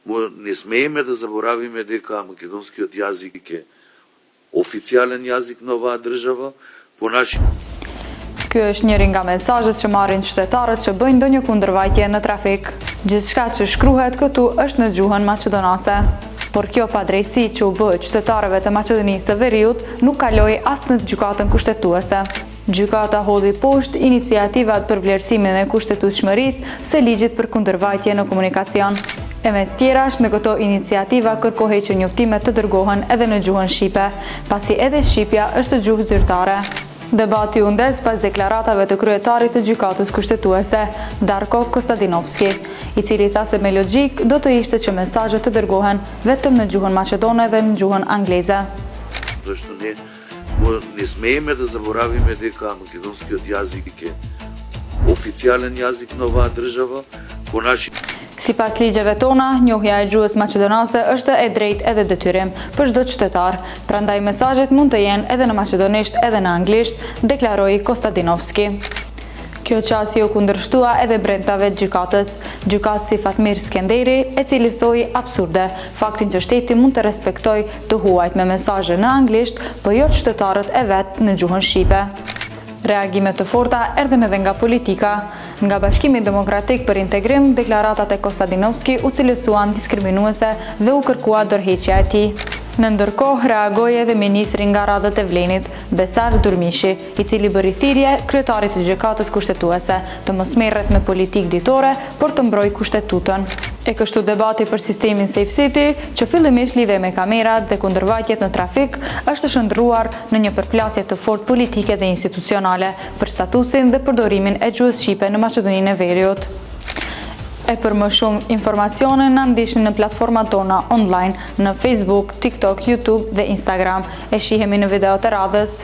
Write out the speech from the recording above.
Мы не смеем да заборавиме дека македонскиот јазик е официјален јазик на оваа држава по начин. Ky është njëri nga mesazhet që marrin qytetarët që bëjnë ndonjë kundërvajtje në trafik. Gjithçka që shkruhet këtu është në gjuhën maqedonase. Por kjo padrejsi që u bë qytetarëve të Maqedonisë së Veriut nuk kaloi as në gjykatën kushtetuese. Gjykata hodhi poshtë iniciativat për vlerësimin e kushtetueshmërisë së ligjit për kundërvajtje në komunikacion. E mes tjerash, në këto iniciativa kërkohej që njoftimet të dërgohen edhe në gjuhën shqipe, pasi edhe shqipja është gjuhë zyrtare. Debati u ndes pas deklaratave të kryetarit të gjykatës kushtetuese, Darko Kostadinovski, i cili tha se me logjik do të ishte që mesazhet të dërgohen vetëm në gjuhën maqedone dhe në gjuhën angleze. Зашто не смееме да заборавиме дека македонскиот јазик е официјален јазик на оваа држава по начин. Sipas ligjeve tona, njohja e gjuhës maqedonase është e drejtë edhe detyrim për çdo qytetar. Prandaj mesazhet mund të jenë edhe në maqedonisht edhe në anglisht, deklaroi Kostadinovski. Kjo qasje u kundërshtua edhe brendtave të gjykatës, gjykatësi Fatmir Skenderi, e cili thoi absurde faktin që shteti mund të respektojë të huajt me mesazhe në anglisht, por jo qytetarët e vet në gjuhën shqipe. Reagimet të forta erdhen edhe nga politika. Nga Bashkimi Demokratik për Integrim, deklaratat e Kostadinovski u cilësuan diskriminuese dhe u kërkua dorëheqja e tij. Në ndërkohë, reagoi edhe ministri nga radhët e Vlenit, Besar Durmishi, i cili bëri thirrje kryetarit të gjykatës kushtetuese të mos merret me politikë ditore, por të mbrojë kushtetutën. E kështu debati për sistemin Safe City, që fillimisht lidhej me kamerat dhe kundërvajtjet në trafik, është shndruar në një përplasje të fortë politike dhe institucionale për statusin dhe përdorimin e gjuhës shqipe në Maqedoninë e Veriut. E për më shumë informacione na ndiqni në platformat tona online në Facebook, TikTok, YouTube dhe Instagram. E shihemi në videot e radhës.